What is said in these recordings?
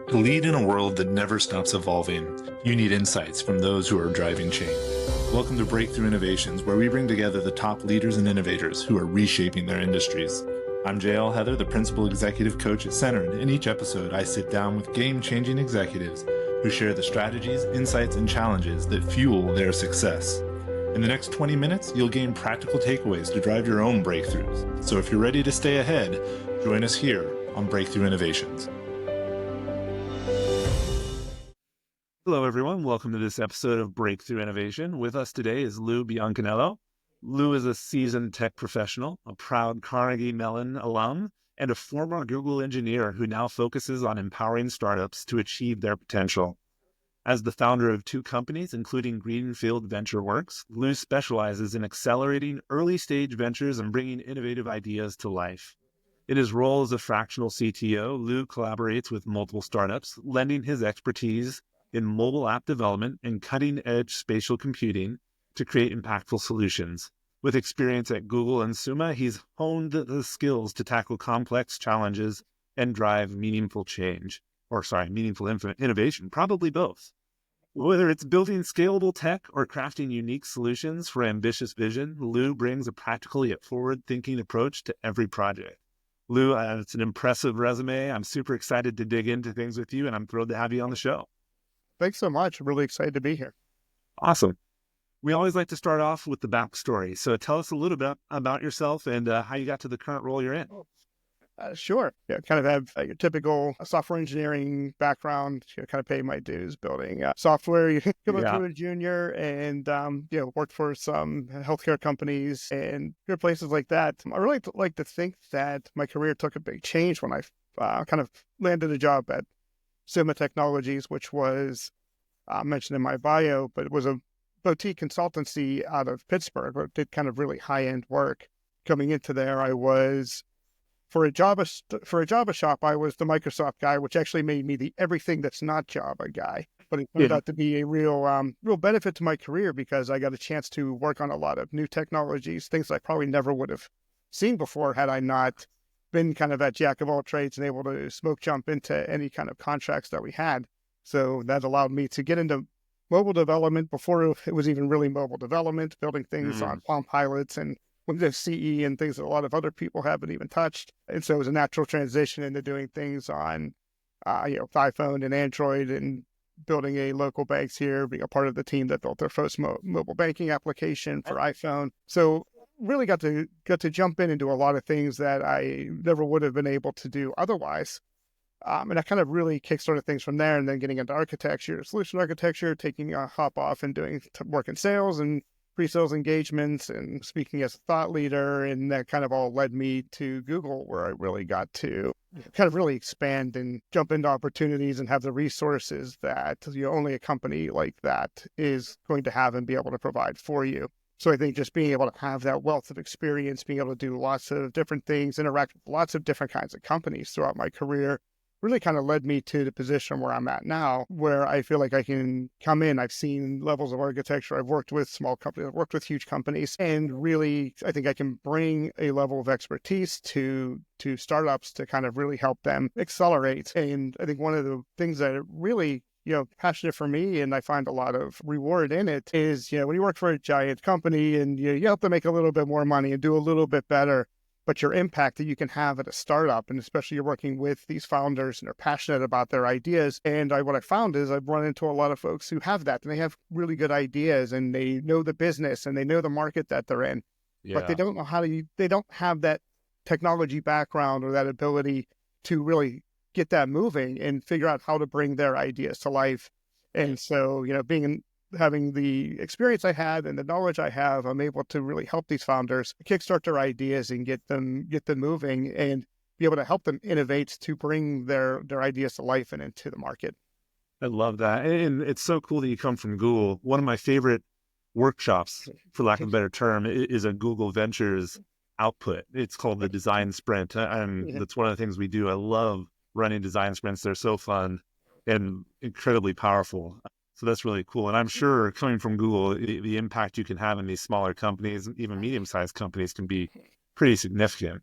To lead in a world that never stops evolving, you need insights from those who are driving change. Welcome to Breakthrough Innovations, where we bring together the top leaders and innovators who are reshaping their industries. I'm JL Heather, the Principal Executive Coach at Center, and in each episode I sit down with game-changing executives who share the strategies, insights, and challenges that fuel their success. In the next 20 minutes, you'll gain practical takeaways to drive your own breakthroughs. So if you're ready to stay ahead, join us here on Breakthrough Innovations. Hello, everyone. Welcome to this episode of Breakthrough Innovation. With us today is Biancaniello. Lou is a seasoned tech professional, a proud Carnegie Mellon alum, and a former Google engineer who now focuses on empowering startups to achieve their potential. As the founder of two companies, including Greenfield VentureWorks, Lou specializes in accelerating early-stage ventures and bringing innovative ideas to life. In his role as a fractional CTO, Lou collaborates with multiple startups, lending his expertise in mobile app development and cutting-edge spatial computing to create impactful solutions. With experience at Google and Summa, he's honed the skills to tackle complex challenges and drive meaningful innovation, probably both. Whether it's building scalable tech or crafting unique solutions for ambitious vision, Lou brings a practical yet forward-thinking approach to every project. Lou, it's an impressive resume. I'm super excited to dig into things with you, and I'm thrilled to have you on the show. Thanks so much. I'm really excited to be here. Awesome. We always like to start off with the backstory. So tell us a little bit about yourself and how you got to the current role you're in. Sure. Yeah, kind of have your typical software engineering background, kind of pay my dues building software. You come up through a junior and, worked for some healthcare companies and places like that. I really like to think that my career took a big change when I kind of landed a job at Summa Technologies, which was mentioned in my bio, but it was a boutique consultancy out of Pittsburgh, but did kind of really high-end work. Coming into there, I was, for a Java shop, I was the Microsoft guy, which actually made me the everything that's not Java guy. But it turned out to be a real benefit to my career because I got a chance to work on a lot of new technologies, things I probably never would have seen before had I not been kind of that jack of all trades and able to smoke jump into any kind of contracts that we had. So that allowed me to get into mobile development before it was even really mobile development, building things on Palm Pilots and Windows CE and things that a lot of other people haven't even touched. And so it was a natural transition into doing things on, iPhone and Android and building a local banks here, being a part of the team that built their first mobile banking application for iPhone. So really got to jump in and do a lot of things that I never would have been able to do otherwise. And I kind of really kickstarted things from there, and then getting into architecture, solution architecture, taking a hop off and doing work in sales and pre-sales engagements and speaking as a thought leader. And that kind of all led me to Google, where I really got to kind of really expand and jump into opportunities and have the resources that only a company like that is going to have and be able to provide for you. So I think just being able to have that wealth of experience, being able to do lots of different things, interact with lots of different kinds of companies throughout my career really kind of led me to the position where I'm at now, where I feel like I can come in. I've seen levels of architecture. I've worked with small companies. I've worked with huge companies. And really, I think I can bring a level of expertise to startups to kind of really help them accelerate. And I think one of the things that really passionate for me, and I find a lot of reward in it, is, when you work for a giant company and you help them make a little bit more money and do a little bit better, but your impact that you can have at a startup, and especially you're working with these founders and are passionate about their ideas. And what I found is I've run into a lot of folks who have that, and they have really good ideas and they know the business and they know the market that they're in, but they don't know they don't have that technology background or that ability to really get that moving and figure out how to bring their ideas to life. And so, having the experience I had and the knowledge I have, I'm able to really help these founders kickstart their ideas and get them moving and be able to help them innovate to bring their ideas to life and into the market. I love that. And it's so cool that you come from Google. One of my favorite workshops, for lack of a better term, is a Google Ventures output. It's called the Design Sprint. And that's one of the things we do. I love running design sprints. They're so fun and incredibly powerful. So that's really cool. And I'm sure coming from Google, the impact you can have in these smaller companies, even medium-sized companies, can be pretty significant.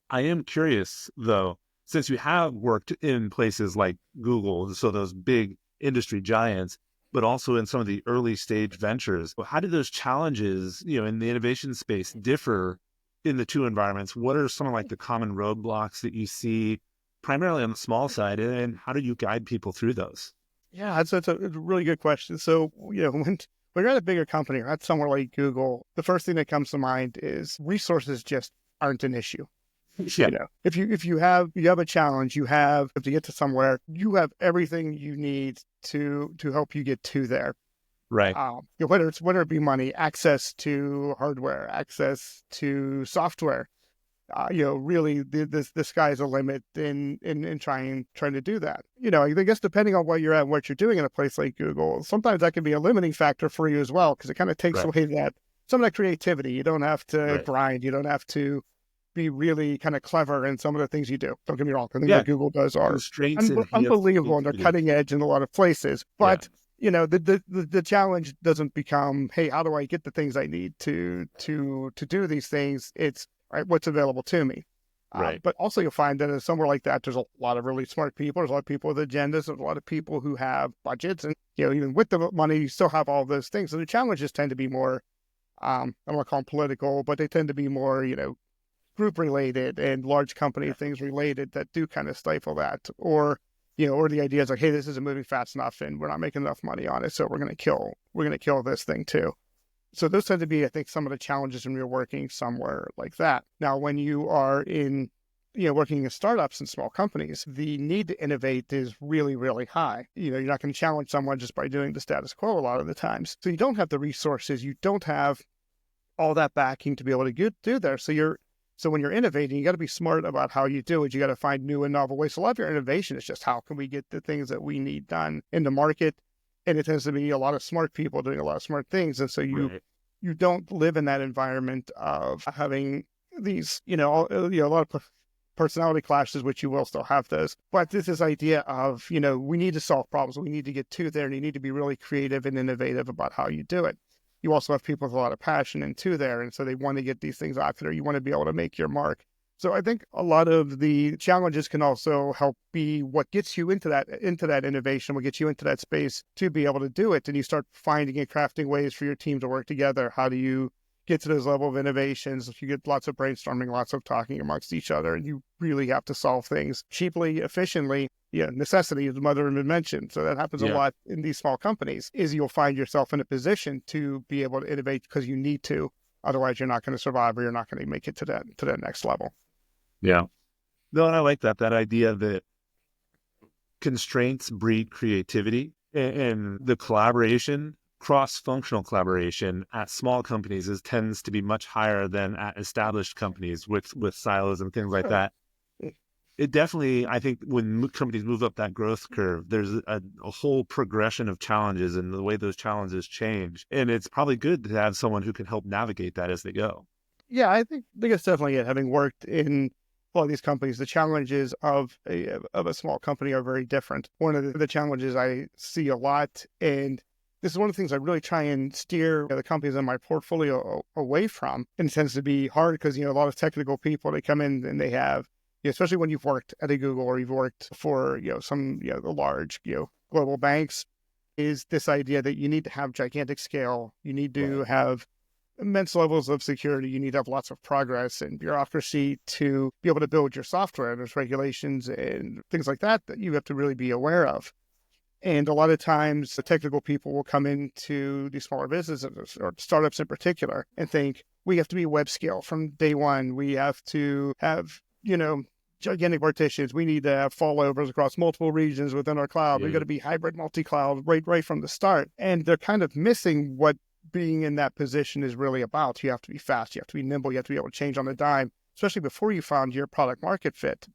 I am curious, though, since you have worked in places like Google, so those big industry giants, but also in some of the early stage ventures, how do those challenges, in the innovation space differ in the two environments? What are some of like the common roadblocks that you see primarily on the small side, and how do you guide people through those? Yeah, it's a really good question. So, when you're at a bigger company or at somewhere like Google, the first thing that comes to mind is resources just aren't an issue. Yeah. If you have a challenge, you have to get to somewhere, you have everything you need to help you get to there. Right. Whether it be money, access to hardware, access to software, really the sky's the limit in trying to do that. I guess depending on where you're at and what you're doing in a place like Google, sometimes that can be a limiting factor for you as well, because it kind of takes away some of that creativity. You don't have to grind. You don't have to be really kind of clever in some of the things you do. Don't get me wrong. I think what Google does are unbelievable, and they're cutting edge in a lot of places. But the challenge doesn't become, hey, how do I get the things I need to do these things? It's what's available to me. But also you'll find that somewhere like that, there's a lot of really smart people. There's a lot of people with agendas. There's a lot of people who have budgets, and even with the money, you still have all those things. So the challenges tend to be more, I don't want to call them political, but they tend to be more, group related and large company things related that do kind of stifle that, or the idea is like, hey, this isn't moving fast enough and we're not making enough money on it, so we're going to kill this thing too. So those tend to be, I think, some of the challenges when you're working somewhere like that. Now, when you are working in startups and small companies, the need to innovate is really, really high. You're not going to challenge someone just by doing the status quo a lot of the times. So you don't have the resources, you don't have all that backing to be able to do there. So when you're innovating, you got to be smart about how you do it. You got to find new and novel ways. So a lot of your innovation is just how can we get the things that we need done in the market. And it tends to be a lot of smart people doing a lot of smart things. And so you don't live in that environment of having these, a lot of personality clashes, which you will still have those. But this idea of, we need to solve problems. We need to get to there, and you need to be really creative and innovative about how you do it. You also have people with a lot of passion into there, and so they want to get these things out there. You want to be able to make your mark. So I think a lot of the challenges can also help be what gets you into that innovation, what gets you into that space to be able to do it. And you start finding and crafting ways for your team to work together. How do you get to those level of innovations? You get lots of brainstorming, lots of talking amongst each other, and you really have to solve things cheaply, efficiently. Necessity is the mother of invention. So that happens a lot in these small companies, is you'll find yourself in a position to be able to innovate because you need to. Otherwise, you're not going to survive, or you're not going to make it to that next level. Yeah. No, and I like that idea that constraints breed creativity, and the cross-functional collaboration at small companies tends to be much higher than at established companies with silos and things like that. It definitely, I think when companies move up that growth curve, there's a whole progression of challenges and the way those challenges change. And it's probably good to have someone who can help navigate that as they go. Yeah, I think it's definitely it. Having worked in a lot of these companies, the challenges of a small company are very different. One of the challenges I see a lot, and this is one of the things I really try and steer the companies in my portfolio away from, and it tends to be hard because, a lot of technical people, they come in and they have, especially when you've worked at a Google or you've worked for, some, the large, global banks, is this idea that you need to have gigantic scale. You need to have immense levels of security. You need to have lots of progress and bureaucracy to be able to build your software. There's regulations and things like that you have to really be aware of. And a lot of times the technical people will come into these smaller businesses or startups in particular and think we have to be web scale from day one. We have to have, gigantic partitions. We need to have failovers across multiple regions within our cloud. We've got to be hybrid multi-cloud right from the start. And they're kind of missing what being in that position is really about. You have to be fast. You have to be nimble. You have to be able to change on a dime, especially before you found your product market fit.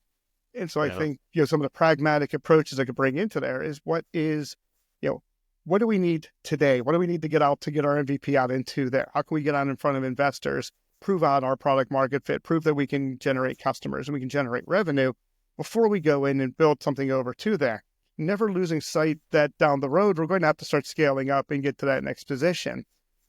And so I think, some of the pragmatic approaches I could bring into there is what do we need today? What do we need to get out to get our MVP out into there? How can we get out in front of investors, prove out our product market fit, prove that we can generate customers and we can generate revenue before we go in and build something over to there? Never losing sight that down the road, we're going to have to start scaling up and get to that next position.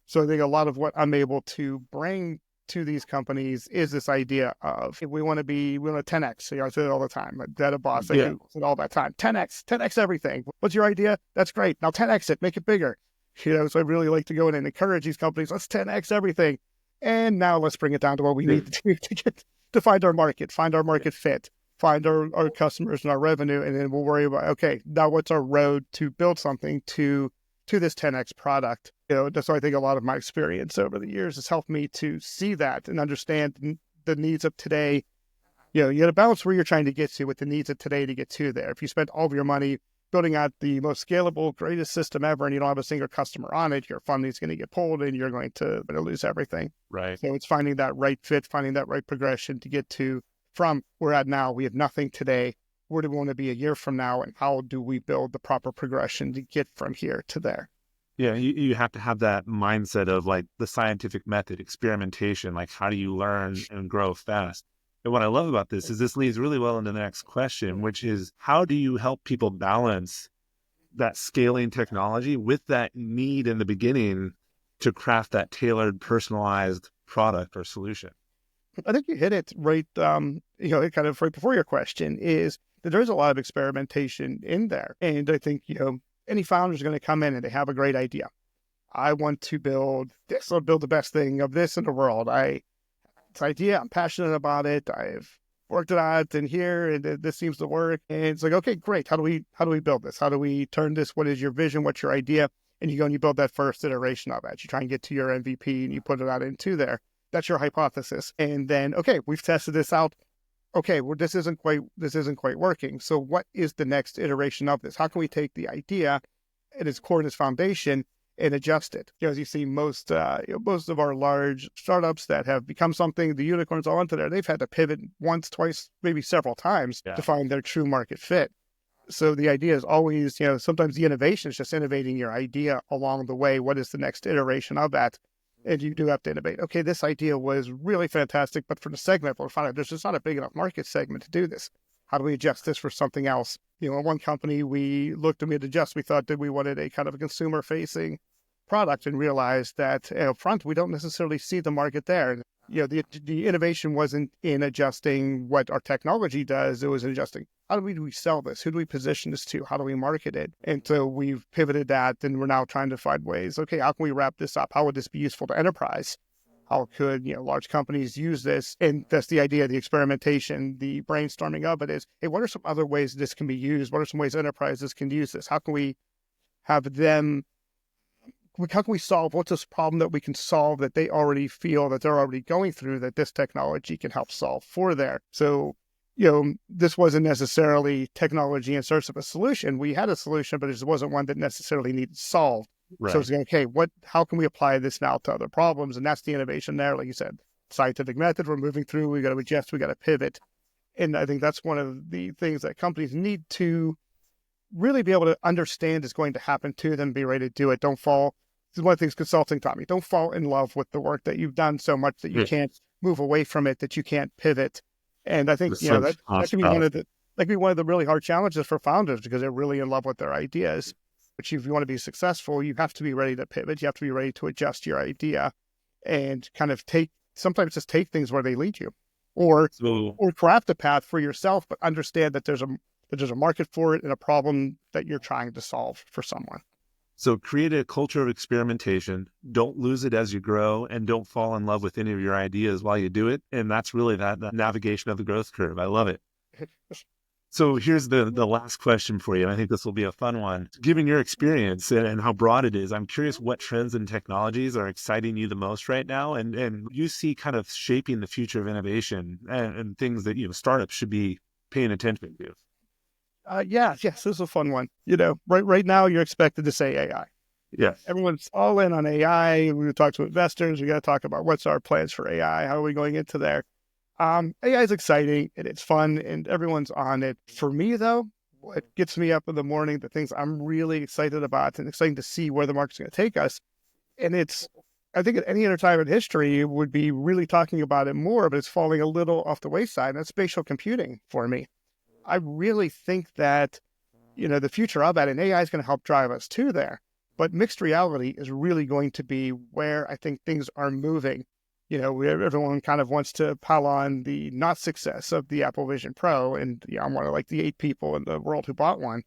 So I think a lot of what I'm able to bring to these companies is this idea of we want to 10x. So I say it all the time. That a boss said all that time. 10x everything. What's your idea? That's great. Now 10x it, make it bigger. So I really like to go in and encourage these companies. Let's 10x everything, and now let's bring it down to what we need to do to find our market fit, find our customers and our revenue, and then we'll worry about now what's our road to build something to this 10x product. That's why I think a lot of my experience over the years has helped me to see that and understand the needs of today. You got to balance where you're trying to get to with the needs of today to get to there. If you spend all of your money building out the most scalable, greatest system ever, and you don't have a single customer on it, your funding is going to get pulled and you're going to lose everything. Right. So it's finding that right fit, finding that right progression to get to from where we're at now. We have nothing today. Where do we want to be a year from now? And how do we build the proper progression to get from here to there? Yeah, you have to have that mindset of like the scientific method, experimentation, like how do you learn and grow fast? And what I love about this is this leads really well into the next question, which is how do you help people balance that scaling technology with that need in the beginning to craft that tailored, personalized product or solution? I think you hit it right, kind of right before your question is that there's a lot of experimentation in there. And I think, any founder is going to come in and they have a great idea. I want to build this, or build the best thing of this in the world. This idea, I'm passionate about it. I've worked it out in here and this seems to work. And it's like, okay, great. How do we build this? How do we turn this? What is your vision? What's your idea? And you go and you build that first iteration of it. You try and get to your MVP and you put it out into there. That's your hypothesis. And then, okay, we've tested this out. Okay, well, this isn't quite working. So what is the next iteration of this? How can we take the idea at its core and its foundation and adjust it? As you see, most of our large startups that have become something, the unicorns all into there, they've had to pivot once, twice, maybe several times to find their true market fit. So the idea is always, sometimes the innovation is just innovating your idea along the way. What is the next iteration of that? And you do have to innovate. Okay, this idea was really fantastic, but for the segment, we'll find out there's just not a big enough market segment to do this. How do we adjust this for something else? One company we looked and we had adjust. We thought that we wanted a kind of a consumer-facing product and realized that up front, we don't necessarily see the market there. The innovation wasn't in adjusting what our technology does. It was in adjusting how do we sell this? Who do we position this to? How do we market it? And so we've pivoted that and we're now trying to find ways. Okay, how can we wrap this up? How would this be useful to enterprise? How could large companies use this? And that's the idea, the experimentation, the brainstorming of it is, hey, what are some other ways this can be used? What are some ways enterprises can use this? How can we have them? How can we solve what's this problem that we can solve that they already feel that they're already going through that this technology can help solve for there? So, this wasn't necessarily technology in search of a solution. We had a solution, but it just wasn't one that necessarily needed solved. Right. So it's like, okay, how can we apply this now to other problems? And that's the innovation there. Like you said, scientific method, we're moving through, we got to adjust, we got to pivot. And I think that's one of the things that companies need to really be able to understand is going to happen to them, be ready to do it. This is one of the things consulting taught me. Don't fall in love with the work that you've done so much that you can't move away from it, that you can't pivot. And I think, that can be one of the really hard challenges for founders because they're really in love with their ideas. But if you want to be successful, you have to be ready to pivot. You have to be ready to adjust your idea and kind of sometimes just take things where they lead you or craft a path for yourself, but understand that there's a market for it and a problem that you're trying to solve for someone. So create a culture of experimentation, don't lose it as you grow, and don't fall in love with any of your ideas while you do it. And that's really that navigation of the growth curve. I love it. So here's the last question for you, and I think this will be a fun one. Given your experience and how broad it is, I'm curious what trends and technologies are exciting you the most right now, and you see kind of shaping the future of innovation and things that startups should be paying attention to. Yes, this is a fun one. Right now you're expected to say AI. Yes. Everyone's all in on AI. We talk to investors. We got to talk about what's our plans for AI. How are we going into there? AI is exciting and it's fun and everyone's on it. For me though, what gets me up in the morning, the things I'm really excited about and exciting to see where the market's going to take us. And I think at any other time in history, it would be really talking about it more, but it's falling a little off the wayside. And that's spatial computing for me. I really think that, the future of that and AI is going to help drive us to there. But mixed reality is really going to be where I think things are moving. everyone kind of wants to pile on the not success of the Apple Vision Pro, and I'm one of like the 8 people in the world who bought one.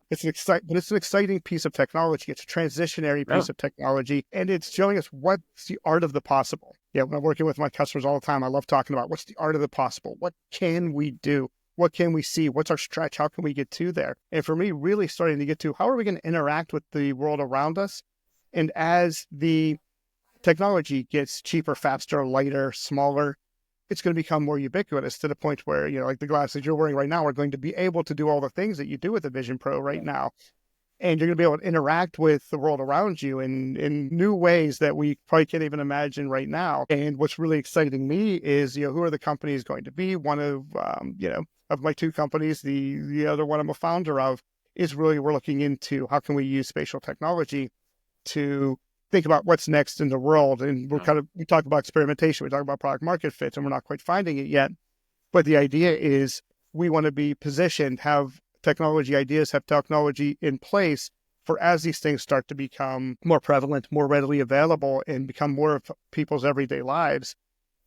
It's an exciting piece of technology. It's a transitionary piece of technology, and it's showing us what's the art of the possible. Yeah, when I'm working with my customers all the time, I love talking about what's the art of the possible. What can we do? What can we see? What's our stretch? How can we get to there? And for me, really starting to get to how are we going to interact with the world around us? And as the technology gets cheaper, faster, lighter, smaller, it's going to become more ubiquitous to the point where, like the glasses you're wearing right now are going to be able to do all the things that you do with the Vision Pro right now. And you're going to be able to interact with the world around you in new ways that we probably can't even imagine right now. And what's really exciting me is, who are the companies going to be? One of, of my 2 companies, the other one I'm a founder of, is really we're looking into how can we use spatial technology to think about what's next in the world. And we talk about experimentation, we talk about product market fit, and we're not quite finding it yet. But the idea is we want to be positioned, have technology ideas, have technology in place for as these things start to become more prevalent, more readily available, and become more of people's everyday lives,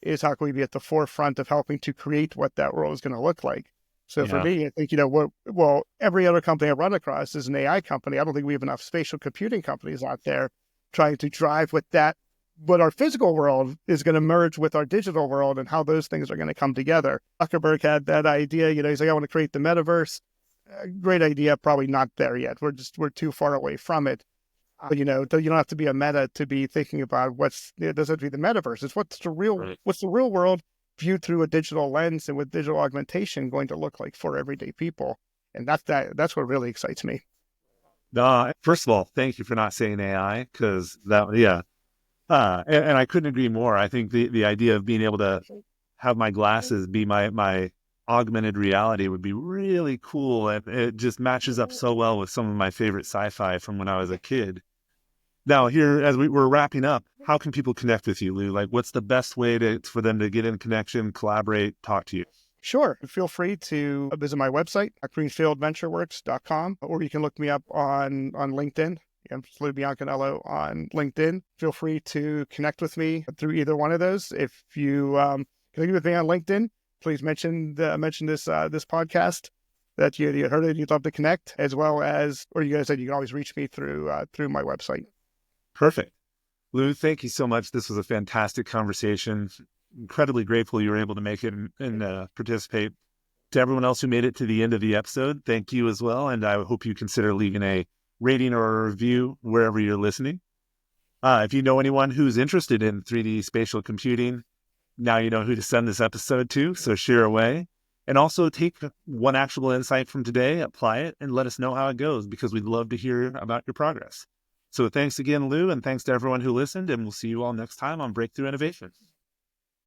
is how can we be at the forefront of helping to create what that world is going to look like. So for me, I think, every other company I run across is an AI company. I don't think we have enough spatial computing companies out there trying to drive what our physical world is going to merge with our digital world and how those things are going to come together. Zuckerberg had that idea, he's like, I want to create the metaverse. Great idea, probably not there yet. We're too far away from it. But, you don't have to be a meta to be thinking about it doesn't have to be the metaverse. It's what's the real world viewed through a digital lens and with digital augmentation going to look like for everyday people. And that's what really excites me. First of all, thank you for not saying AI, because and I couldn't agree more. I think the idea of being able to have my glasses be my augmented reality would be really cool. And it just matches up so well with some of my favorite sci-fi from when I was a kid. Now here, as we're wrapping up, how can people connect with you, Lou? Like, what's the best way for them to get in connection, collaborate, talk to you? Sure. Feel free to visit my website at greenfieldventureworks.com, or you can look me up on LinkedIn. I'm Lou Biancaniello on LinkedIn. Feel free to connect with me through either one of those. If you connect with me on LinkedIn, please mention this podcast that you heard it. You'd love to connect, as well as, or you guys said you can always reach me through my website. Perfect. Lou, thank you so much. This was a fantastic conversation. Incredibly grateful you were able to make it and participate. To everyone else who made it to the end of the episode, thank you as well. And I hope you consider leaving a rating or a review wherever you're listening. If you know anyone who's interested in 3D spatial computing, now you know who to send this episode to, so share away. And also take one actionable insight from today, apply it, and let us know how it goes, because we'd love to hear about your progress. So thanks again, Lou, and thanks to everyone who listened, and we'll see you all next time on Breakthrough Innovation.